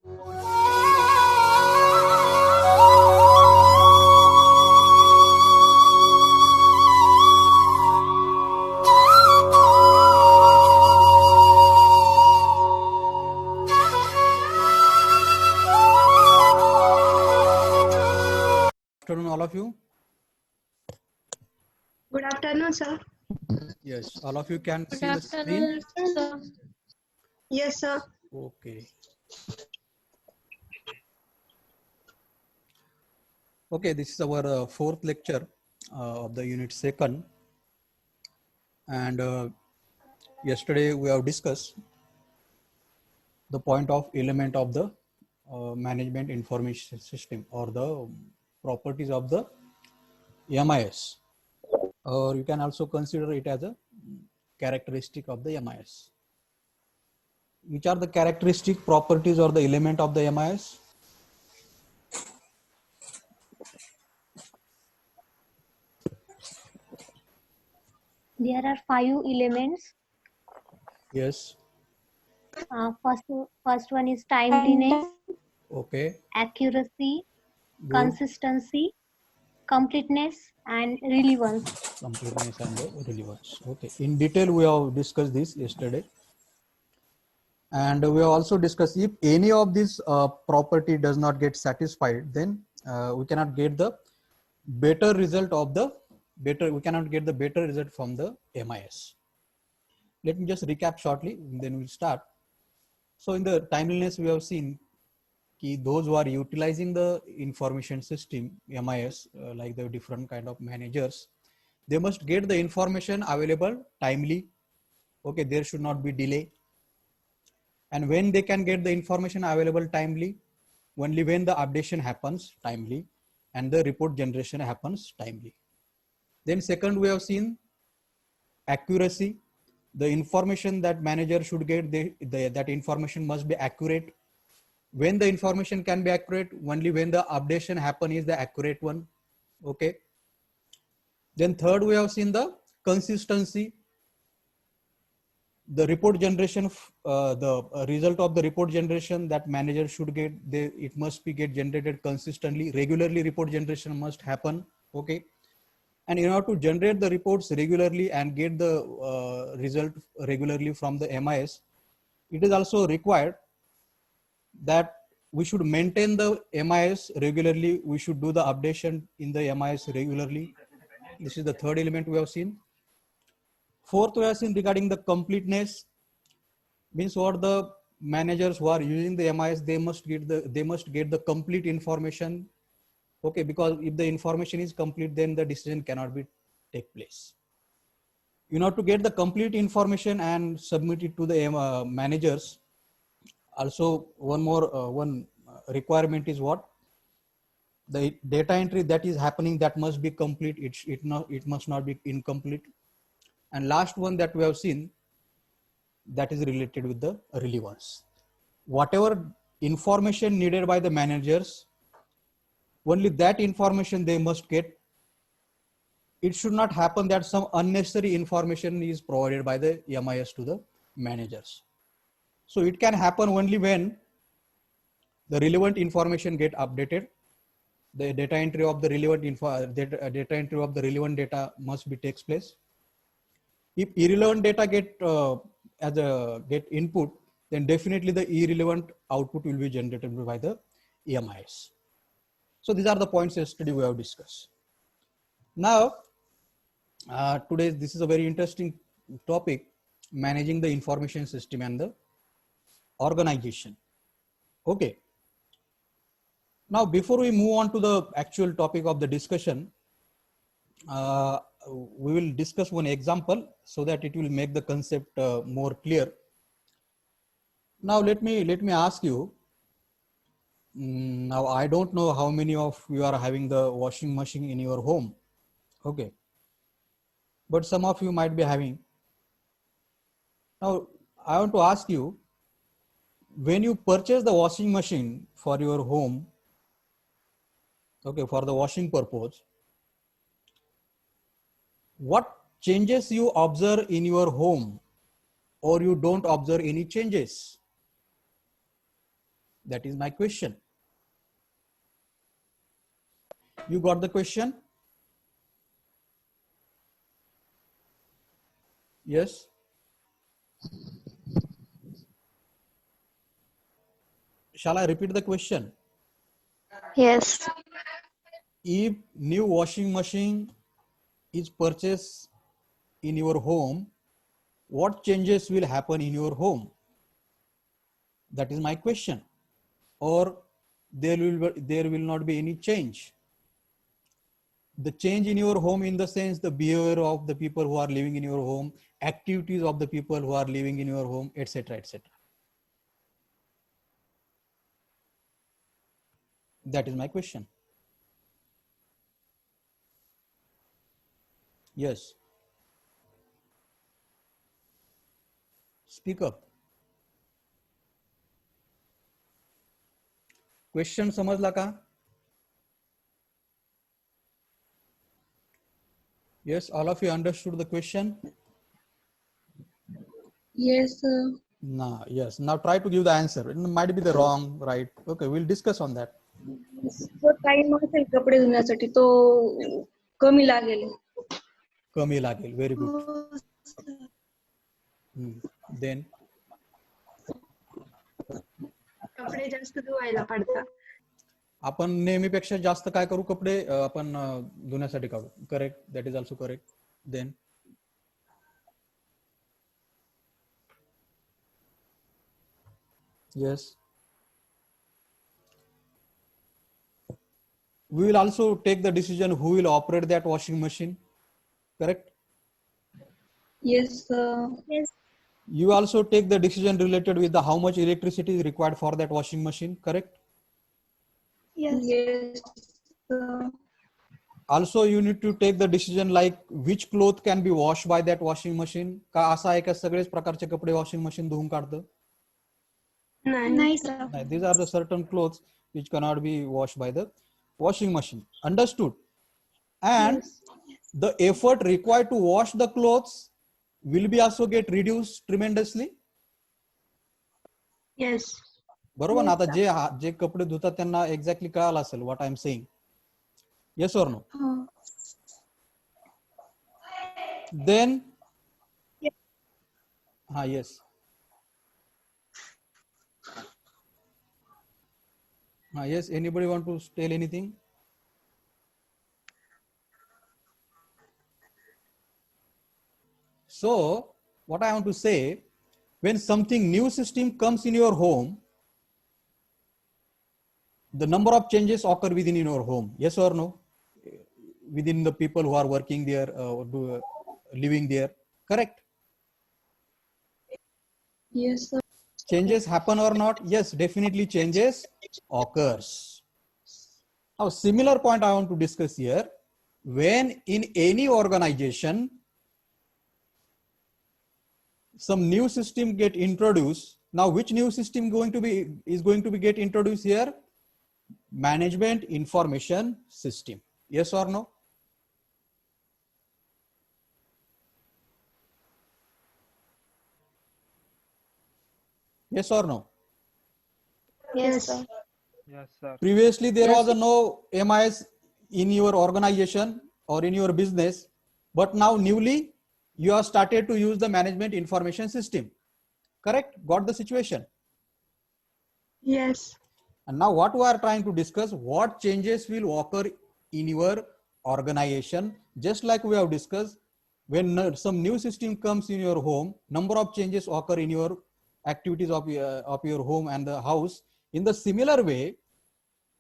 Afternoon, all of you. Good afternoon, sir. Yes, all of you can Good see the screen. afternoon, sir. Yes, sir. Okay. Okay, this is our fourth lecture of the unit second. And yesterday we have discussed the point of element of the management information system or the properties of the MIS. Or you can also consider it as a characteristic of the MIS. Which are the characteristic properties or the element of the MIS? There are 5 elements. Yes. First one is timeliness, Okay. accuracy, Good. consistency, completeness, and relevance. Completeness and the relevance. Okay. In detail, we have discussed this yesterday. And we have also discussed if any of these property does not get satisfied, then we cannot get the better result of the we cannot get the better result from the MIS. Let me just recap shortly, then we'll start. So in the timeliness, we have seen those who are utilizing the information system, MIS, like the different kind of managers, they must get the information available timely. Okay, there should not be delay. And when they can get the information available timely, only when the updation happens timely and the report generation happens timely. Then second, we have seen accuracy. The information that manager should get, that information must be accurate. When the information can be accurate, only when the updation happen is the accurate one. Okay. Then third, we have seen the consistency. The report generation, the result of the report generation that manager should get, it must be get generated consistently. Regularly report generation must happen. Okay. And in order to generate the reports regularly and get the result regularly from the MIS, it is also required that we should maintain the MIS regularly. We should do the updation in the MIS regularly. This is the third element we have seen. Fourth, we have seen regarding the completeness, means what the managers who are using the MIS, they must get the complete information. Okay, because if the information is complete, then the decision cannot be take place. In order to get the complete information and submit it to the managers, also one more requirement is what? The data entry that is happening, that must be complete. It must not be incomplete. And last one that we have seen, that is related with the relevance. Whatever information needed by the managers, only that information they must get. It should not happen that some unnecessary information is provided by the MIS to the managers. So it can happen only when the relevant information get updated. The data entry of the relevant data entry of the relevant data must be takes place. If irrelevant data get input, then definitely the irrelevant output will be generated by the MIS. So these are the points yesterday we have discussed. Now, today this is a very interesting topic, managing the information system and the organization. Okay. Now, before we move on to the actual topic of the discussion, we will discuss one example so that it will make the concept more clear. Now, let me ask you. Now, I don't know how many of you are having the washing machine in your home. Okay. But some of you might be having. Now, I want to ask you, when you purchase the washing machine for your home, okay, for the washing purpose, what changes you observe in your home, or you don't observe any changes? That is my question. You got the question? Yes. Shall I repeat the question? Yes. If new washing machine is purchased in your home, what changes will happen in your home? That is my question. Or there will not be any change. The change in your home in the sense the behavior of the people who are living in your home, activities of the people who are living in your home, etc., etc. That is my question. Yes. Speak up. Question समजला का? Yes, all of you understood the question? Yes, sir. Nah, yes. Now try to give the answer. It might be the wrong, right? Okay, we'll discuss on that. जो time असेल कपडे धुण्यासाठी तो कमी लागेल. कमी लागेल. Very good. Then कपडे जास्त धुवायला पडतात. आपण नेहमीपेक्षा जास्त काय करू कपडे आपण धुण्यासाठी काढू. Correct. That is also correct. Then yes. We will also take the decision who will operate that washing machine. Correct. Yes, sir. Yes. You also take the decision related with the how much electricity is required for that washing machine. Correct. Yes. Yes, sir. Also you need to take the decision like which cloth can be washed by that washing machine. का असा आहे का सगळेच प्रकारचे कपडे washing machine धुवून काढतं? नाही sir. These are the certain clothes which cannot be washed by the washing machine. Understood? And the effort required to wash the clothes will be also get reduced tremendously. Yes. बरोबर ना? आता जे कपडे धुतात त्यांना exactly कळालं असेल what I am saying. Yes or no? Then yes. Yes, anybody want to tell anything? So what I want to say, when something new system comes in your home, the number of changes occur within your home. Yes or no? Within the people who are working there, living there. Correct? Yes, sir. Changes happen or not? Yes, definitely changes occurs. Now, similar point I want to discuss here. When in any organization, some new system get introduced. Now, which new system is going to be get introduced here? Management information system. Yes or no? Yes or no? Yes, sir. Yes, sir. Previously, there was no MIS in your organization or in your business, but now newly you have started to use the management information system. Correct? Got the situation? Yes. And now what we are trying to discuss, what changes will occur in your organization, just like we have discussed, when some new system comes in your home, number of changes occur in your activities of your home and the house. In the similar way,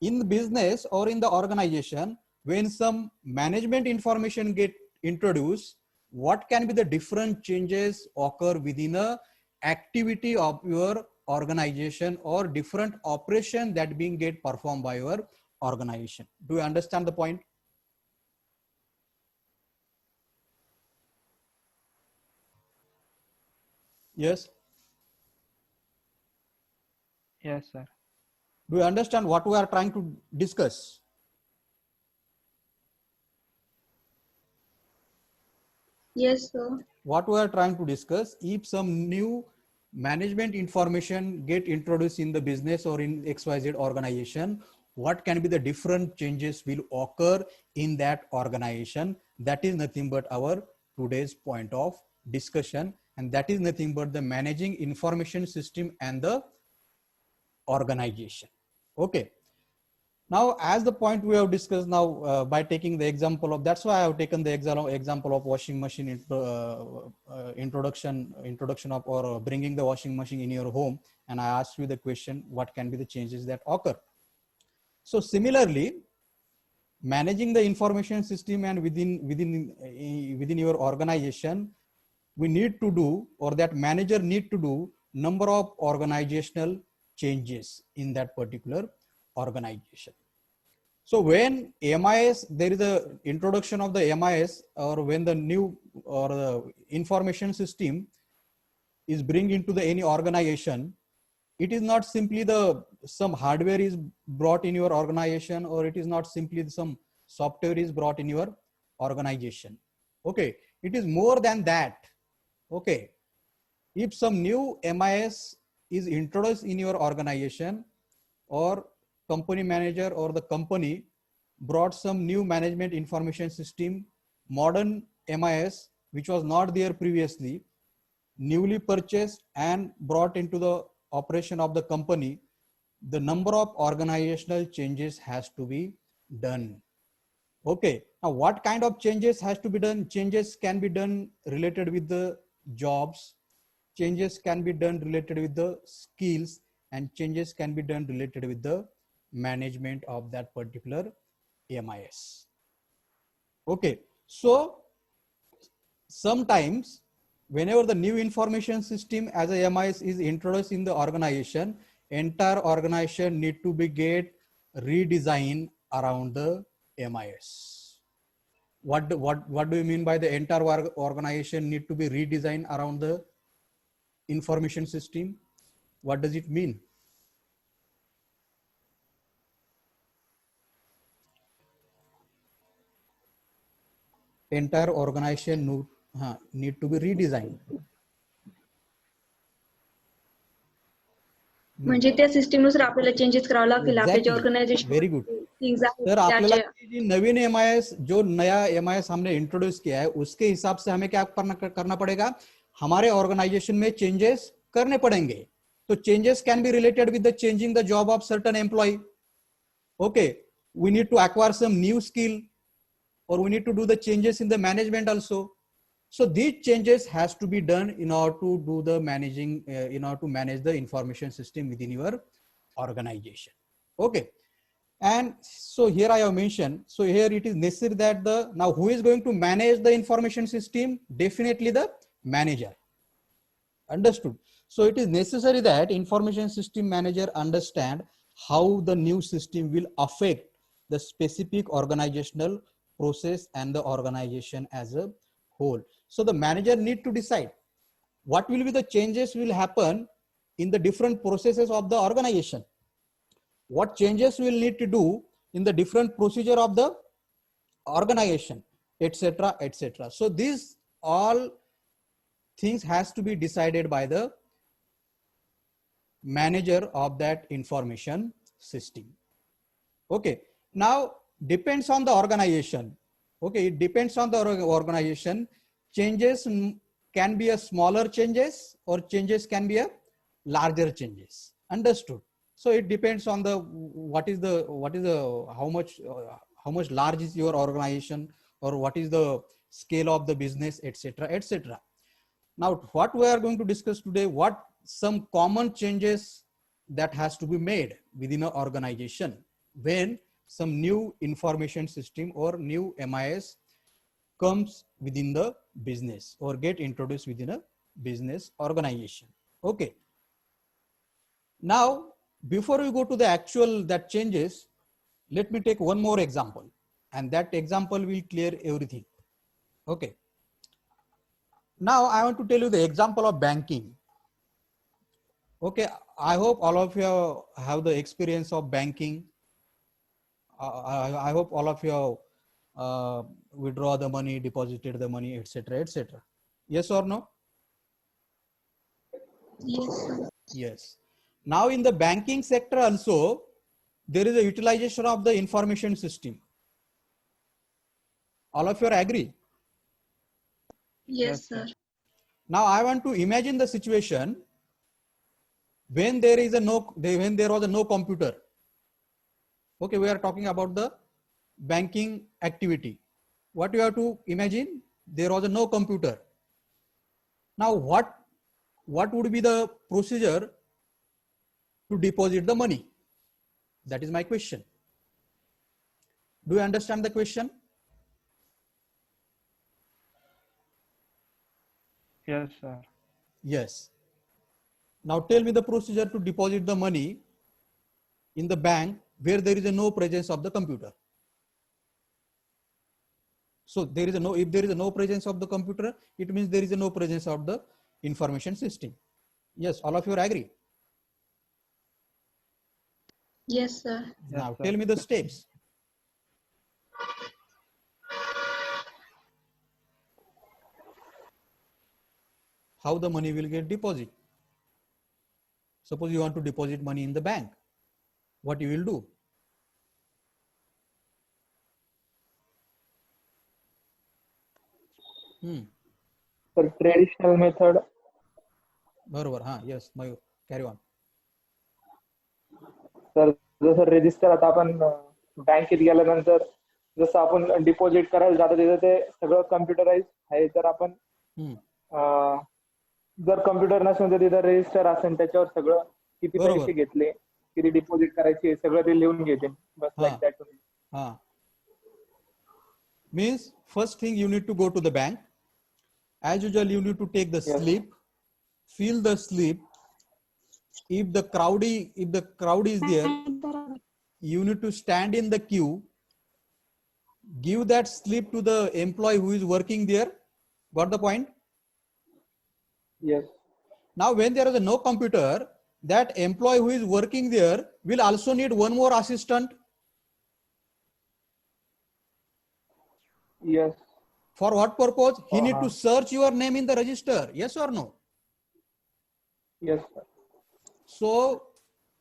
in the business or in the organization, when some management information get introduced, what can be the different changes occur within a activity of your organization or different operation that being get performed by your organization. Do you understand the point? Yes. Yes, sir. Do you understand what we are trying to discuss? Yes, sir. What we are trying to discuss, if some new management information get introduced in the business or in XYZ organization, what can be the different changes will occur in that organization? That is nothing but our today's point of discussion, and that is nothing but the managing information system and the organization. Okay. Now, as the point we have discussed now, by taking the example of, that's why I have taken the example of washing machine introduction of, or bringing the washing machine in your home, and I asked you the question, what can be the changes that occur? So similarly, managing the information system and within your organization, we need to do, or that manager need to do, number of organizational changes in that particular organization. So when MIS, there is a introduction of the MIS, or when the new or the information system is bring into the any organization, it is not simply the some hardware is brought in your organization, or it is not simply some software is brought in your organization. Okay, it is more than that. Okay, if some new MIS is introduced in your organization, or company manager or the company brought some new management information system, modern MIS, which was not there previously, newly purchased and brought into the operation of the company, the number of organizational changes has to be done. Okay, now what kind of changes has to be done? Changes can be done related with the jobs, changes can be done related with the skills, and changes can be done related with the management of that particular MIS. Okay, so sometimes whenever the new information system as a MIS is introduced in the organization, entire organization need to be get redesigned around the MIS. What do you mean by the entire organization need to be redesigned around the information system? What does it mean? Entire organization need to be redesigned. म्हणजे त्या system नुसार आपल्याला changes करावे लागतील आपल्या जे organisation very good sir, आपल्याला नवीन MIS जो नया MIS हमने इंट्रोड्यूस किया है, उसके हिसाब से हमें क्या करना पड़ेगा? हमारे ऑर्गेनाइजेशन में चेंजेस करने पड़ेंगे. तो changes can be related with the changing the job of certain employ. Okay, we need to acquire some new skill, or we need to do the changes in the management also. So these changes has to be done in order to do the managing, in order to manage the information system within your organization. Okay, and so here I have mentioned, so here it is necessary that now who is going to manage the information system? Definitely the manager. Understood? So it is necessary that information system manager understand how the new system will affect the specific organizational process and the organization as a whole. So the manager need to decide what will be the changes will happen in the different processes of the organization. What changes will need to do in the different procedure of the organization, etc., etc. So these all things has to be decided by the manager of that information system. Okay, now depends on the organization. Okay, it depends on the organization. Changes can be a smaller changes, or changes can be a larger changes. Understood? So it depends on the how much large is your organization, or what is the scale of the business, etc., etc. Now what we are going to discuss today, what some common changes that has to be made within an organization when some new information system or new MIS comes within the business or get introduced within a business organization. Okay. Now, before we go to the actual that changes, let me take one more example, and that example will clear everything. Okay. Now I want to tell you the example of banking. Okay. I hope all of you have the experience of banking. I hope all of you withdraw the money, deposited the money, etc., etc. Yes or no? Yes, sir. Yes. Now in the banking sector also, there is a utilization of the information system. All of you are agree? Yes, sir. Now I want to imagine the situation when there is a when there was a no computer. Okay, we are talking about the banking activity. What you have to imagine? There was a no computer. Now what would be the procedure to deposit the money? That is my question. Do you understand the question? Yes, sir. Yes. Now tell me the procedure to deposit the money in the bank where there is a no presence of the computer. So there is a no, if there is a no presence of the computer, it means there is a no presence of the information system. Yes, all of you agree? Yes, sir. Yes, Now sir. tell me the steps. How the money will get deposited. Suppose you want to deposit money in the bank. What you will do? तर traditional method बरोबर. हाँ, yes, Mayur, carry on. तर जसं register आता आपण बँकेत गेल्यानंतर जसं आपण डिपॉझिट करायला जातो तिथे ते सगळं कम्प्युटराइज आहे. तर आपण जर कम्प्युटर नसेल तर तिथं रजिस्टर असेल त्याच्यावर सगळं किती बरोबर. पैसे घेतले, किती डिपॉझिट करायचे सगळं ते लिहून घेते. बस like that. Means first thing you need to go to the bank. As usual, you need to take the slip, fill the slip. If the crowd is there, you need to stand in the queue, give that slip to the employee who is working there. Got the point? Yes. Now when there is a no computer, that employee who is working there will also need one more assistant. Yes. For what purpose? He need to search your name in the register. Yes or no? Yes, sir. So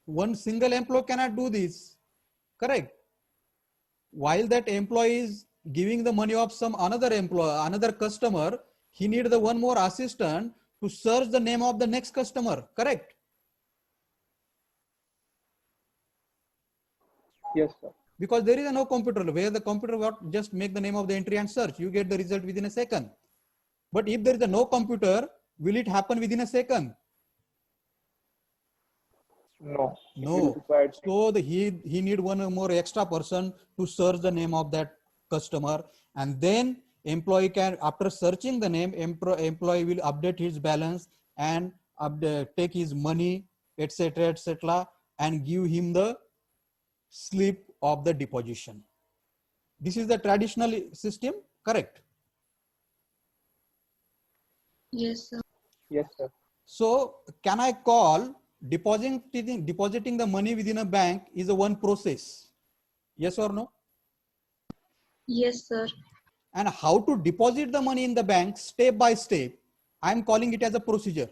one single employee cannot do this. Correct? While that employee is giving the money of some another customer, he need the one more assistant to search the name of the next customer. Correct? Yes, sir. Because there is no computer where the computer will just make the name of the entry and search. You get the result within a second. But if there is no computer, will it happen within a second? No. No. So he need one more extra person to search the name of that customer, and then employee can, after searching the name, employee will update his balance and take his money, etc., and give him the slip of the deposition. This is the traditional system, correct? Yes, sir. Yes, sir. So can I call depositing the money within a bank is a one process? Yes or no? Yes, sir. And how to deposit the money in the bank step by step, I am calling it as a procedure.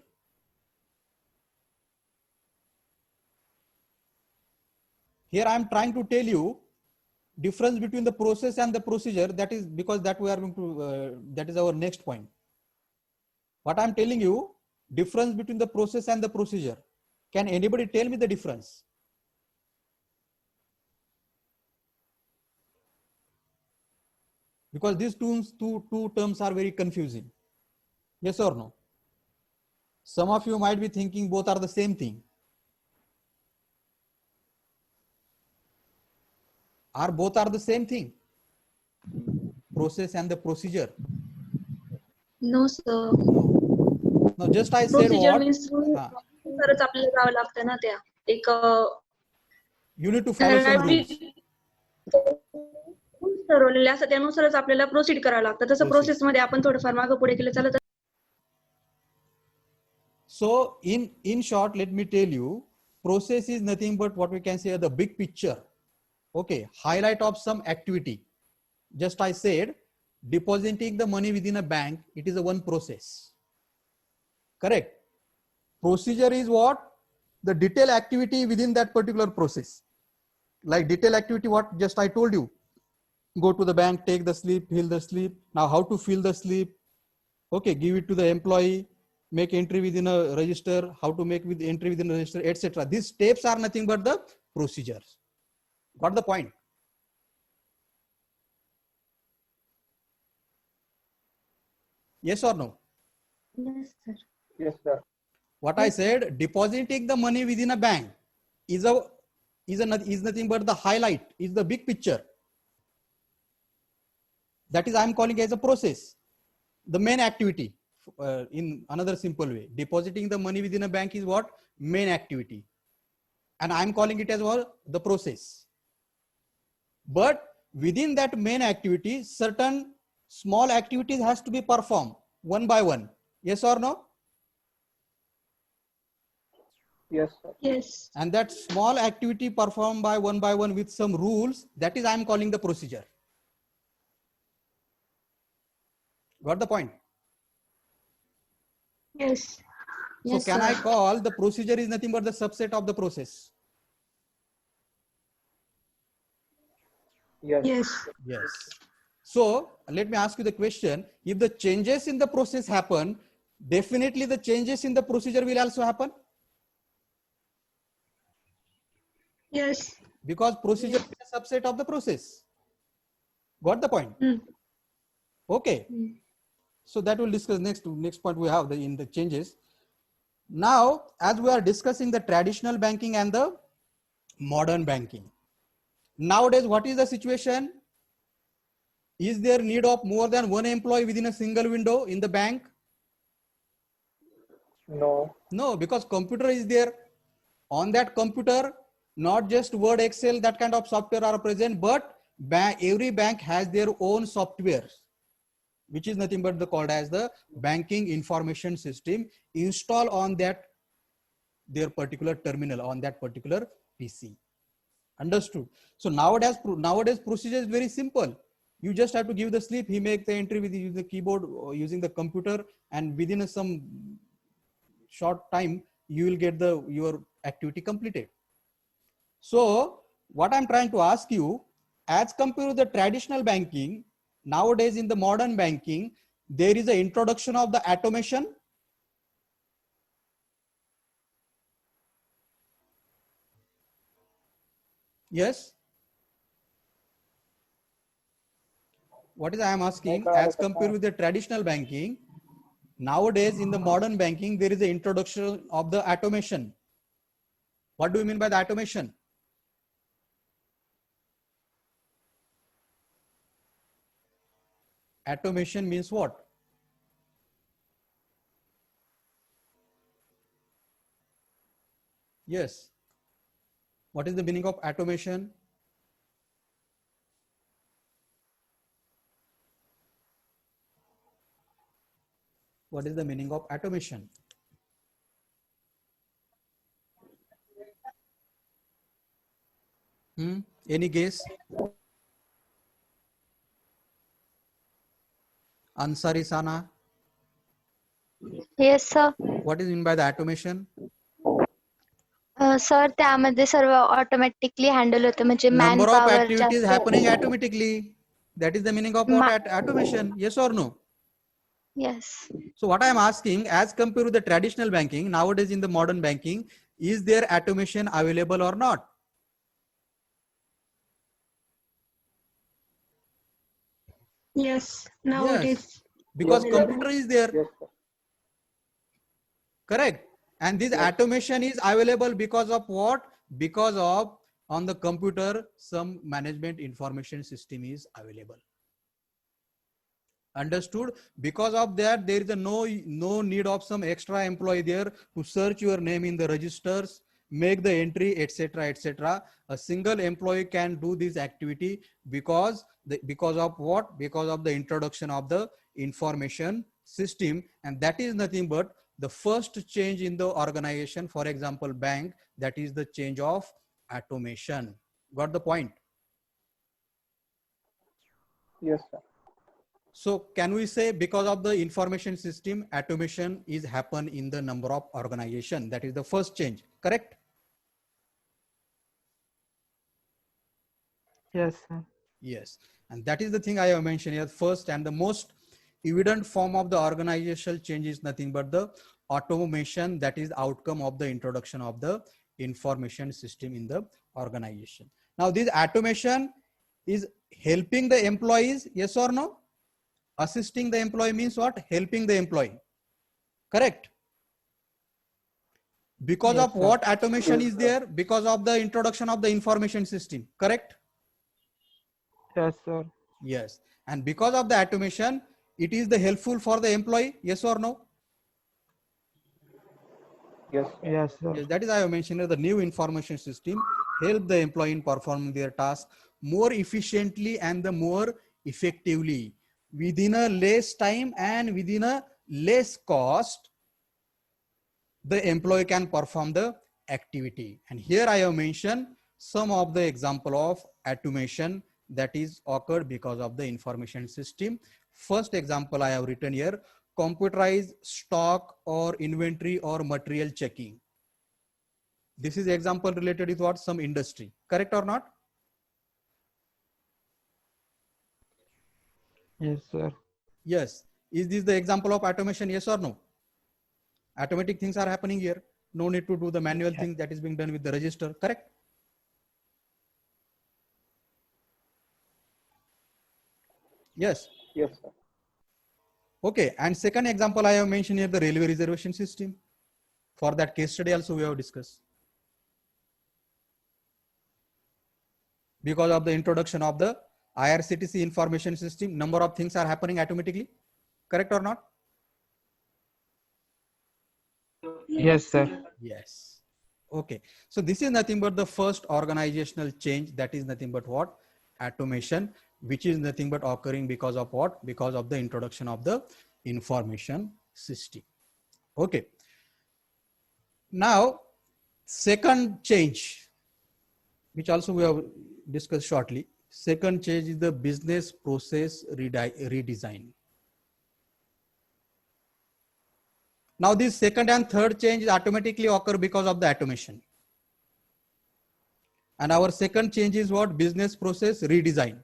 Here I am trying to tell you difference between the process and the procedure. That is because that we are going to, that is our next point. What I am telling you, difference between the process and the procedure. Can anybody tell me the difference? Because these two terms are very confusing. Yes or no? Some of you might be thinking both are the same thing. Are both are the same thing? Process and the procedure? No, sir. No. No, just I said Procedure what? means तरच आपल्याला जावं लागतं ना त्या एक You need to follow some rules. ठरवलेले असं त्यानुसारच आपल्याला प्रोसीड करावं लागतं. तसं प्रोसेस मध्ये आपण थोडंफार मागे पुढे केलं चालत. So in short, let me tell you, process is nothing but what we can say the big picture. Okay, highlight of some activity. Just I said, depositing the money within a bank, it is a one process. Correct? procedure is what? The detailed activity within that particular process. Like detailed activity, what just I told you. Go to the bank, take the slip, fill the slip. Now how to fill the slip? Okay, give it to the employee, make entry within a register, how to make with entry within a register, etc. These steps are nothing but the procedures. Got the point? Yes or no? Yes, sir. Yes, sir. What I said, depositing the money within a bank is nothing but the highlight, is the big picture. That is, I am calling as a process, the main activity. In another simple way, depositing the money within a bank is what? Main activity. And I'm calling it as well the process. But within that main activity, certain small activities has to be performed one by one. Yes or no? Yes, sir. Yes. And that small activity performed by one with some rules, that is I'm calling the procedure. Got the point? Yes. So can I call the procedure is nothing but the subset of the process? Yes. Yes. Yes. So let me ask you the question. If the changes in the process happen, definitely the changes in the procedure will also happen, Yes. because procedure is a subset of the process. Got the point? Mm. Okay. Mm. So that will discuss next point we have in the changes. Now, as we are discussing the traditional banking and the modern banking. Nowadays, what is the situation? Is there need of more than one employee within a single window in the bank? No. No, because computer is there. On that computer, not just Word, Excel, that kind of software are present, but every bank has their own software, which is nothing but called as the banking information system, install on that their particular terminal, on that particular PC. Understood? So nowadays procedure is very simple. You just have to give the slip, he make the entry with the keyboard or using the computer, and within some short time you will get your activity completed. So what I'm trying to ask you, as compared to the traditional banking, nowadays in the modern banking, there is an introduction of the automation. Yes. What is I am asking, as compared with the traditional banking, nowadays in the modern banking, there is an introduction of the automation. What do you mean by the automation? Automation means what? Yes. What is the meaning of automation? What is the meaning of automation? Any guess? Ansari Sana. Yes, sir. What is mean by the automation? Sir त्यामध्ये सर्व automatically handle होतं म्हणजे man Number of power activities जास्त happening automatically. That is the meaning of what? Automation. Yes or no? Yes. So what I am asking, as compared to the traditional banking, nowadays in the modern banking, is there automation available or not? Yes. Now it Yes, is. because Yes, computer is there. Yes, sir. Correct. And this Yes. automation is available because of what? Because of on the computer, some management information system is available. Understood? Because of that, there is a no need of some extra employee there to search your name in the registers, make the entry, etc., etc. A single employee can do this activity because of what? Because of the introduction of the information system, and that is nothing but the first change in the organization. For example, bank, that is the change of automation. Got the point? Yes, sir. So can we say because of the information system, automation is happen in the number of organization? That is the first change, correct? Yes, sir. Yes. And that is the thing I have mentioned here first, and the most evident form of the organizational change is nothing but the automation, that is outcome of the introduction of the information system in the organization. Now this automation is helping the employees, yes or no? Assisting the employee means what? Helping the employee, correct? Because Yes, of sir. what automation Yes, is sir. there? Because of the introduction of the information system, correct? Yes, sir. Yes. And because of the automation, it is the helpful for the employee, yes or no? Yes, sir. Yes, sir. Yes, that is I have mentioned that the new information system help the employee in performing their task more efficiently and the more effectively within a less time and within a less cost. The employee can perform the activity. And here I have mentioned some of the example of automation that is occurred because of the information system. First example I have written here, computerized stock or inventory or material checking. This is example related with what? Some industry, correct or not? Yes, sir. Yes. Is this the example of automation? Yes or no? Automatic things are happening here. No need to do the manual thing that is being done with the register, correct? Yes. Yes, sir. Okay. And second example I have mentioned here, the railway reservation system. For that case study also we have discussed. Because of the introduction of the IRCTC information system, number of things are happening automatically, correct or not? Yes, sir. Yes. Okay. So this is nothing but the first organizational change, that is nothing but what? Automation, which is nothing but occurring because of what? Because of the introduction of the information system. Okay. Now, second change, which also we have discussed shortly. Second change is the business process redesign. Now this second and third change automatically occur because of the automation. And our second change is what? Business process redesign.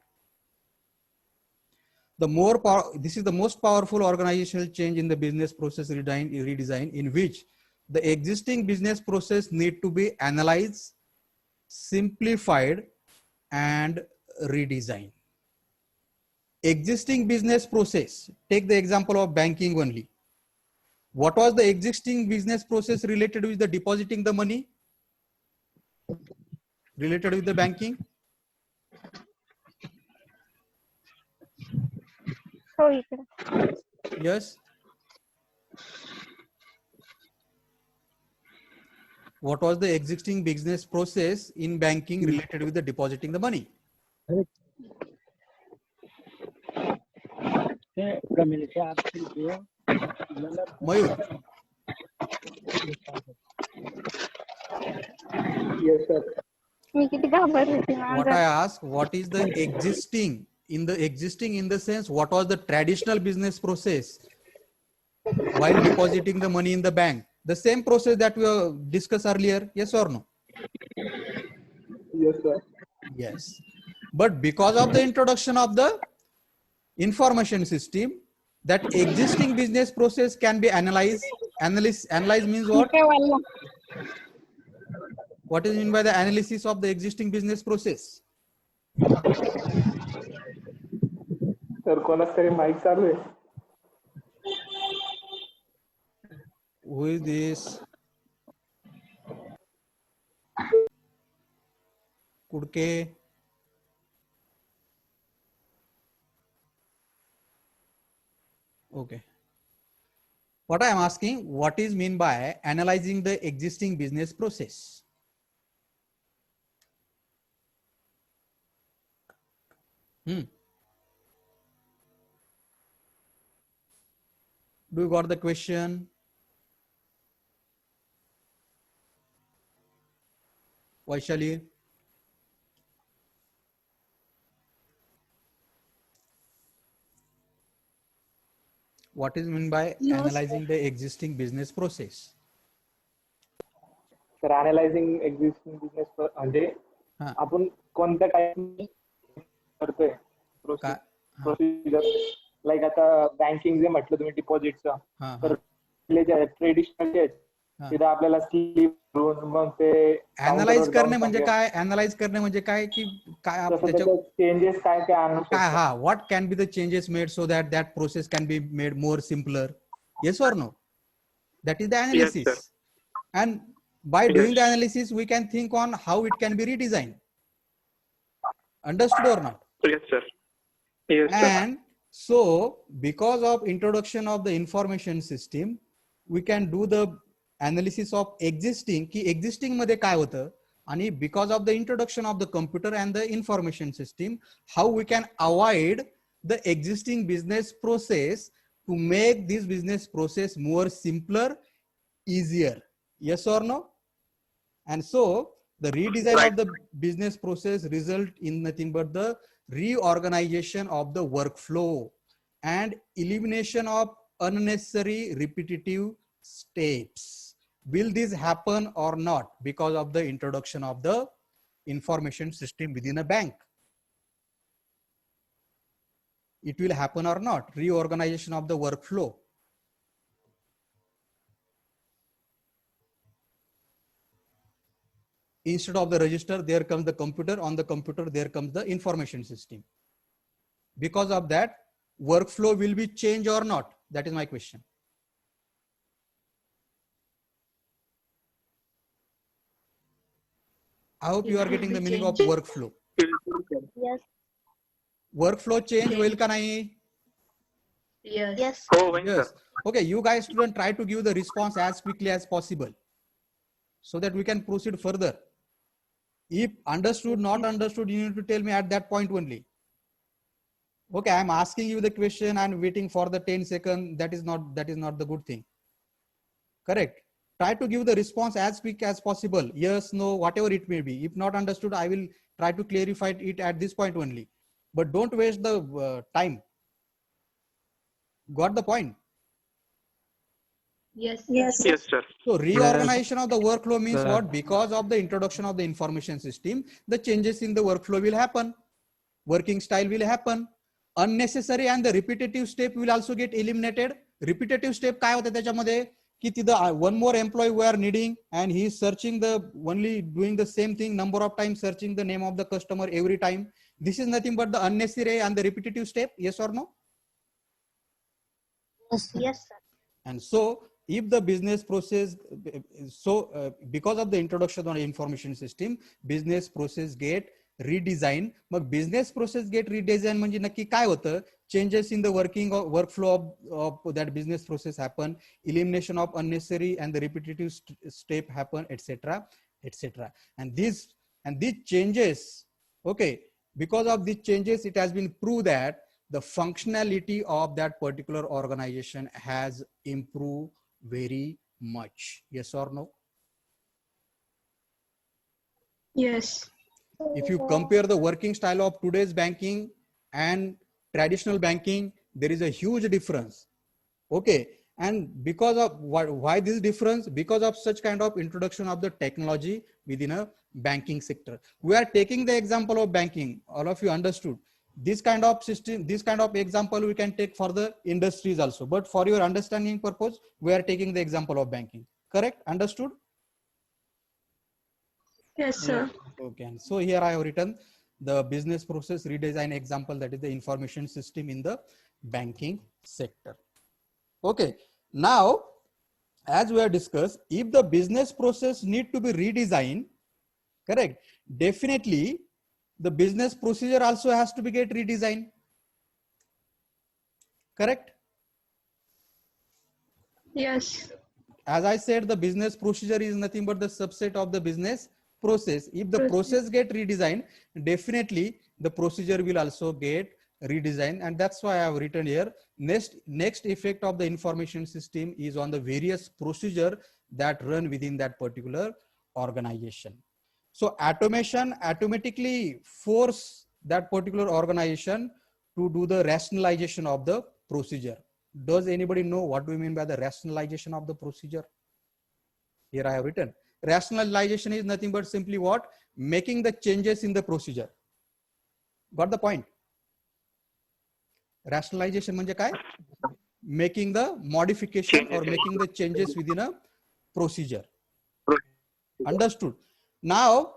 This is the most powerful organizational change in the business process redesign, in which the existing business process need to be analyzed, simplified, and redesigned. Existing business process, take the example of banking only. What was the existing business process related with the depositing the money? Related with the banking? हो इकडे. Yes. What was the existing business process in banking related with the depositing the money? Mayur, Yes, sir. मी किती घाबरली होती what माझं. I ask, what is the existing in the sense, what was the traditional business process while depositing the money in the bank? The same process that we discussed earlier, yes or no? Yes, sir. Yes. But because of the introduction of the information system, that existing business process can be analyzed. Analyze means what? What is meant by the analysis of the existing business process? तर कोणाच तरी mike चालू आहे. Who is this? Kudke? Okay. What I am asking, what is mean by analyzing the existing business process? Do you got the question? Vaishali? what is meant by No, analyzing the existing business process? तर analysing existing business म्हणजे हा. आपण कोणत्या type करतोय का- हा. Procedure. Like आता banking जे म्हटलं तुम्ही डिपॉझिटचं, हा, तर हा. ट्रेडिशनल जे हा. तिथं आपल्याला स्लिप भरून मग ते अनालाइज करणे म्हणजे काय? अनालाइज करणे म्हणजे काय की काय तसं त्याच्या त्याच्यात चेंजेस काय काय आणू काय शकतो. हा what can be the changes made so that that process can be made more simpler. Yes or no? That is the analysis. Yes, sir. And by doing Yes. the analysis, we can think on how it can be redesigned. Understood or not? Yes, sir. Yes, sir. And so, because of introduction of the information system, we can do the analysis of existing, की existing मध्ये काय होतं, आणि because of the introduction of the computer and the information system, how we can avoid the existing business process to make this business process more simpler, easier. Yes or no? And so the redesign Right. of the business process result in nothing but the reorganization of the workflow and elimination of unnecessary repetitive steps. Will this happen or not because of the introduction of the information system within a bank? It will happen or not? Reorganization of the workflow. Instead of the register, there comes the computer. On the computer, there comes the information system. Because of that, workflow will be changed or not? That is my question. I hope you are getting the meaning of workflow. Yes. Workflow change will ka nahi? Yes. Oh, when, Yes. sir. Okay, you guys students try to give the response as quickly as possible so that we can proceed further. If understood, not understood, you need to tell me at that point only. Okay, I'm asking you the question and waiting for the 10 seconds. That is not the good thing. Correct. Try to give the response as quick as possible. Yes, no, whatever it may be. If not understood, I will try to clarify it at this point only. But don't waste the time. Got the point? Yes. Yes, sir. So reorganization of the workflow means Sir. what? Because of the introduction of the information system, the changes in the workflow will happen. Working style will happen. Unnecessary and the repetitive step will also get eliminated. Repetitive step काय होतं त्याच्यामध्ये की तिथं one more employee we are needing and he is searching the only doing the same thing number of times, searching the name of the customer every time. This is nothing but the unnecessary and the repetitive step. Yes or no? Yes, sir. And so if the business process, because of the introduction of the information system, business process get redesigned. Mug business process get redesigned म्हणजे नक्की काय होतं? Changes in the working of workflow of that business process happen, elimination of unnecessary and the repetitive step happen, etc., etc. And these changes, okay, because of these changes, it has been proved that the functionality of that particular organization has improved very much. Yes or no? Yes. If you compare the working style of today's banking and traditional banking, there is a huge difference. Okay. And because of why this difference? Because of such kind of introduction of the technology within a banking sector. We are taking the example of banking. All of you understood. This kind of system, this kind of example we can take for the industries also. But for your understanding purpose, we are taking the example of banking. Correct? Understood? Yes, sir. Okay. And so here I have written the business process redesign example, that is the information system in the banking sector. Okay. Now, as we have discussed, if the business process need to be redesigned, correct, definitely the business procedure also has to be get redesigned. Correct? Yes. As I said, the business procedure is nothing but the subset of the business process. If the process get redesigned, definitely the procedure will also get redesigned. And that's why I have written here, next effect of the information system is on the various procedure that run within that particular organization. So automation automatically force that particular organization to do the rationalization of the procedure. Does anybody know what do we mean by the rationalization of the procedure? Here I have written rationalization is nothing but simply what? Making the changes in the procedure. Got the point? Rationalization म्हणजे काय? Making the modification or making the changes within a procedure. Understood. Now,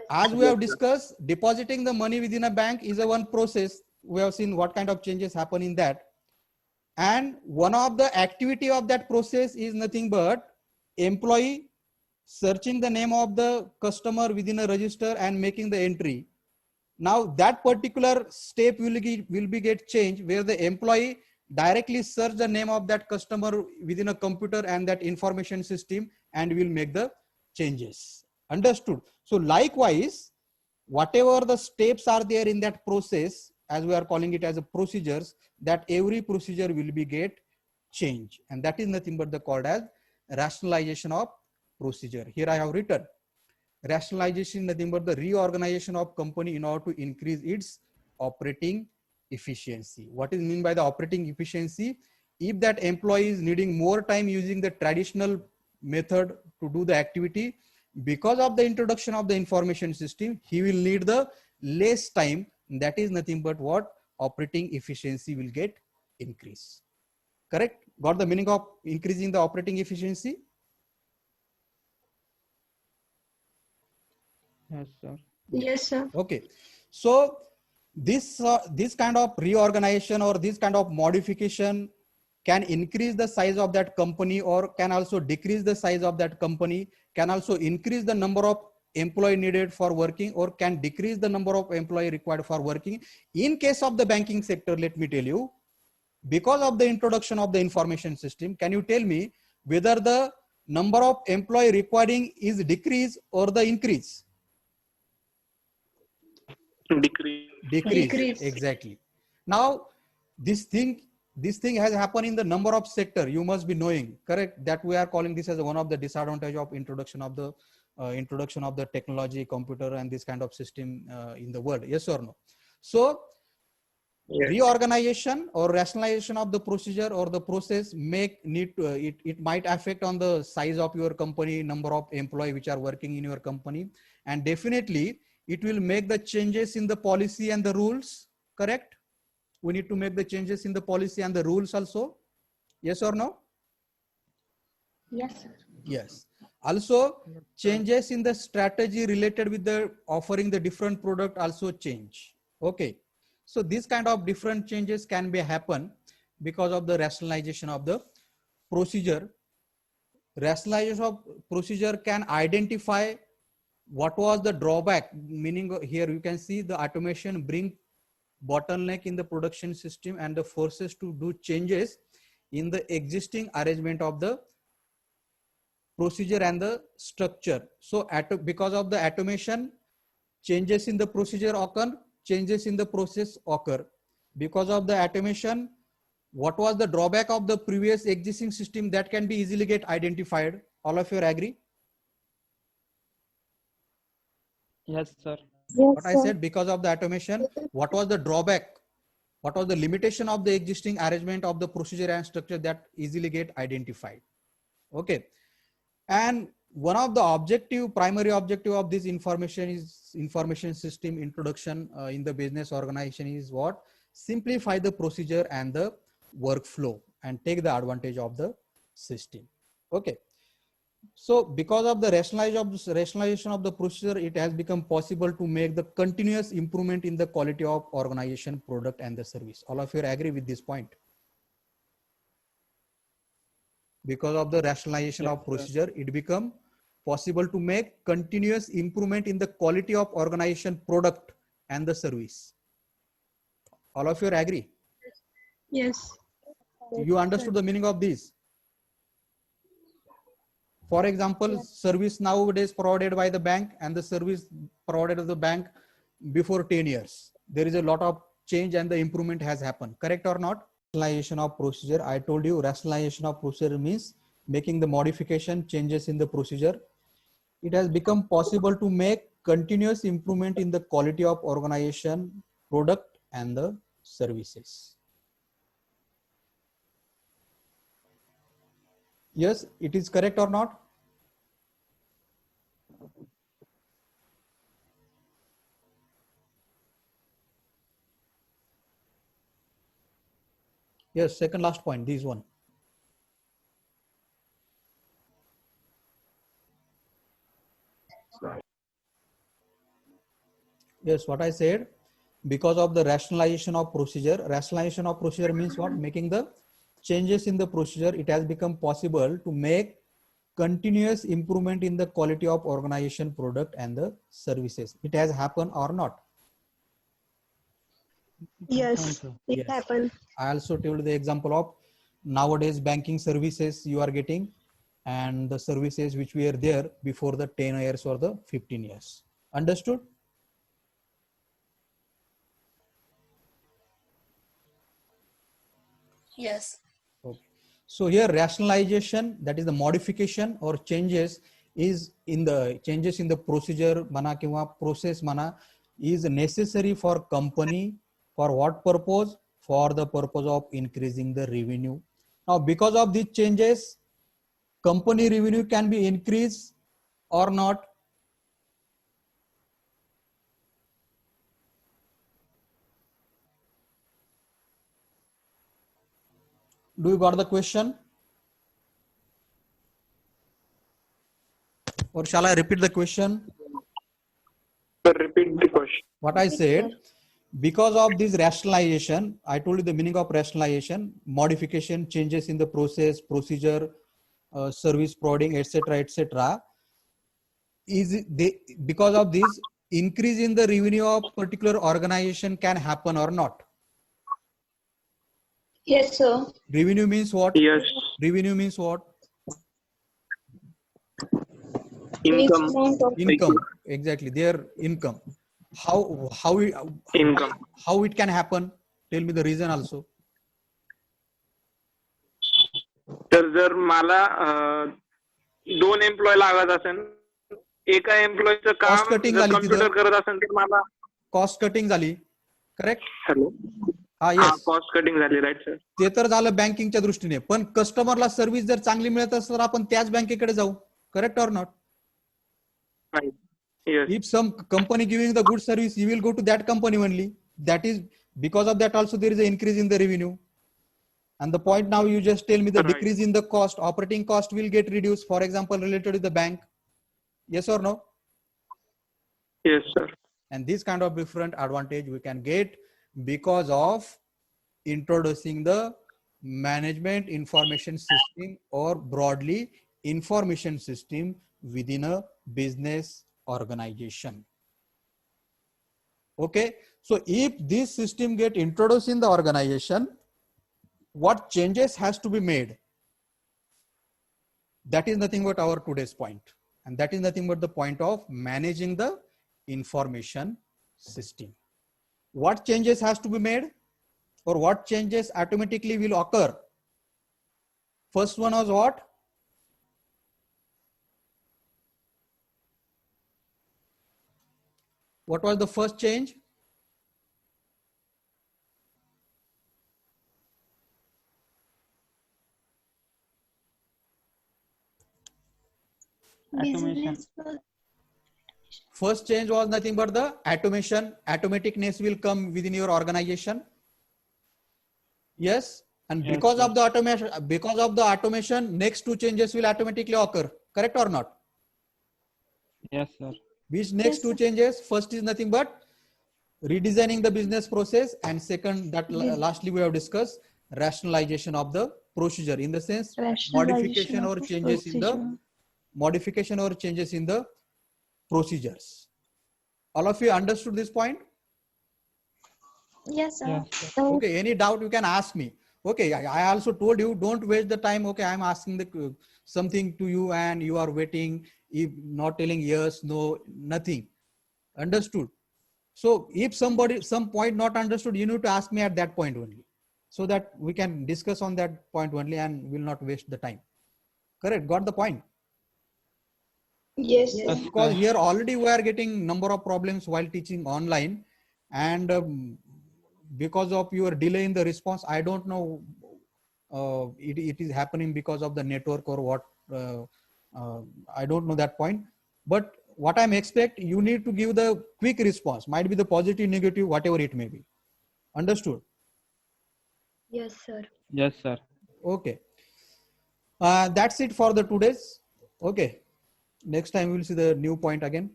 as we have discussed, depositing the money within a bank is a one process. We have seen what kind of changes happen in that. And one of the activity of that process is nothing but employee searching the name of the customer within a register and making the entry. Now that particular step will be get changed where the employee directly search the name of that customer within a computer and that information system and will make the changes. Understood? So likewise, whatever the steps are there in that process, as we are calling it as a procedures, that every procedure will be get changed, and that is nothing but the called as rationalization of procedure. Here I have written rationalization nothing but the reorganization of company in order to increase its operating efficiency. What is mean by the operating efficiency? If that employee is needing more time using the traditional method to do the activity, because of the introduction of the information system, he will need the less time. That is nothing but what? Operating efficiency will get increased. Correct? Got the meaning of increasing the operating efficiency? Yes, sir. Yes, sir. Okay. So this kind of reorganization or this kind of modification can increase the size of that company or can also decrease the size of that company, can also increase the number of employee needed for working or can decrease the number of employee required for working. In case of the banking sector, let me tell you, because of the introduction of the information system, can you tell me whether the number of employee requiring is decrease or the increase? Decrease. Decrease. Exactly. Now this thing has happened in the number of sector. You must be knowing, correct, that we are calling this as one of the disadvantage of introduction of the technology, computer and this kind of system in the world. Yes or no? So Yes. reorganization or rationalization of the procedure or the process it might affect on the size of your company, number of employees which are working in your company, and definitely it will make the changes in the policy and the rules. Correct? We need to make the changes in the policy and the rules also. Yes or no? Yes, sir. Yes. Also changes in the strategy related with the offering the different product also change. Okay. So these kind of different changes can be happen because of the rationalization of the procedure. Rationalization of procedure can identify what was the drawback, meaning here you can see the automation bring bottleneck in the production system and the forces to do changes in the existing arrangement of the procedure and the structure. So because of the automation, changes in the procedure occur, changes in the process occur. Because of the automation, what was the drawback of the previous existing system that can be easily get identified? All of you agree? Yes, sir. What I said, because of the automation, what was the drawback? What was the limitation of the existing arrangement of the procedure and structure that easily get identified? Okay. And one of the primary objective of this information system introduction in the business organization is what? Simplify the procedure and the workflow and take the advantage of the system. Okay. So because of the rationalization of the procedure, it has become possible to make the continuous improvement in the quality of organization, product and the service. All of you agree with this point? Because of the rationalization of procedure, it become possible to make continuous improvement in the quality of organization, product and the service. All of you agree? Yes. You understood the meaning of this? For example, service nowadays provided by the bank and the service provided by the bank before 10 years. There is a lot of change and the improvement has happened. Correct or not? Rationalization of procedure. I told you rationalization of procedure means making the modification changes in the procedure. It has become possible to make continuous improvement in the quality of organization, product and the services. Yes, it is correct or not? Yes, second last point, this one. Yes, what I said, because of the rationalization of procedure means what? Making the changes in the procedure, it has become possible to make continuous improvement in the quality of organization, product and the services. It has happened or not? Yes. It Yes. happened. I also told the example of nowadays banking services you are getting and the services which were there before the 10 years or the 15 years. Understood? Yes. Okay. So here rationalization, that is the modification or changes is in the changes in the procedure mana kiwa process mana is necessary for company for what purpose? For the purpose of increasing the revenue. Now because of these changes, company revenue can be increased or not? Do you got the question? Or shall I repeat the question? Sir, repeat the question. What I said, because of this rationalization, I told you the meaning of rationalization, modification, changes in the process, procedure, service providing, etc., etc. Because of this, increase in the revenue of particular organization can happen or not? Yes, sir. Revenue means what? Yes. Revenue means what? Means Income. amount of Income. Exactly, their income. Income. How it can happen? Tell me the reason also. तर जर मला 2 employ लागत असेल, एका एम्प्लॉयचं Cost काम cutting जर झाली computer तिथं. करत असेल तर मला कॉस्ट कटिंग झाली, करेक्ट? हॅलो हा, हा येस. कॉस्ट कटिंग झाली, राईट सर. ते तर झालं बँकिंगच्या दृष्टीने, पण कस्टमरला सर्व्हिस जर चांगली मिळत असेल तर आपण त्याच बँकेकडे जाऊ, correct or not? Yes. If some company giving the good service, you will go to that company only. That is because of that also there is an increase in the revenue. And the point now you just tell me the Right. decrease in the cost, operating cost will get reduced, for example, related to the bank. Yes or no? Yes sir. And this kind of different advantage we can get because of introducing the management information system or broadly information system within a business organization. Okay, so if this system get introduced in the organization, what changes has to be made? That is nothing but our today's point, and that is nothing but the point of managing the information system. What changes has to be made, or what changes automatically will occur? First one was what? What was the first change? Automation. First change was nothing but the automation. Automaticness will come within your organization. Yes, and Yes, because sir. of the automation, next two changes will automatically occur. Correct or not? Yes, sir. Which next two changes? First is nothing but redesigning the business process, and second, that lastly we have discussed, rationalization of the procedure, in the sense modification or changes in the procedures. All of you understood this point? Yes, sir. Yes, sir. Okay, any doubt you can ask me. Okay, I also told you don't waste the time. Okay, I'm asking the something to you and you are waiting, if not telling yes, no, nothing. Understood? So if somebody some point not understood, you need to ask me at that point only, so that we can discuss on that point only and will not waste the time. Correct? Got the point? yes, sir. Yes, Because sir. here already we are getting number of problems while teaching online, and because of your delay in the response, I don't know it is happening because of the network or what. I don't know that point, but what I'm expect, you need to give the quick response. Might be the positive, negative, whatever it may be. Understood? Yes, sir. Yes, sir. Okay. That's it for the today's. Okay. Next time we'll see the new point again.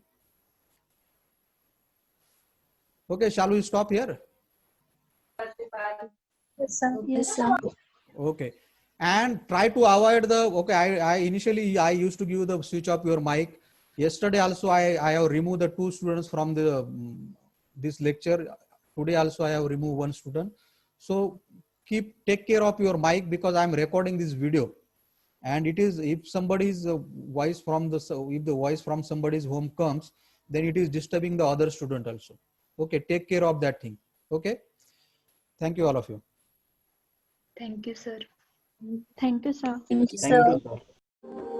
Okay, shall we stop here? Yes, sir. Yes, sir. Okay. And try to avoid the, okay, I initially I used to give the switch off your mic. Yesterday also I have removed the 2 students from the this lecture. Today also I have removed 1 student. So take care of your mic because I'm recording this video. And it is, if somebody's voice from the, if the voice from somebody's home comes, then it is disturbing the other student also. Okay, take care of that thing. Okay. Thank you all of you. Thank you, sir. Thank you, sir. Thank you, Thank sir. you, sir.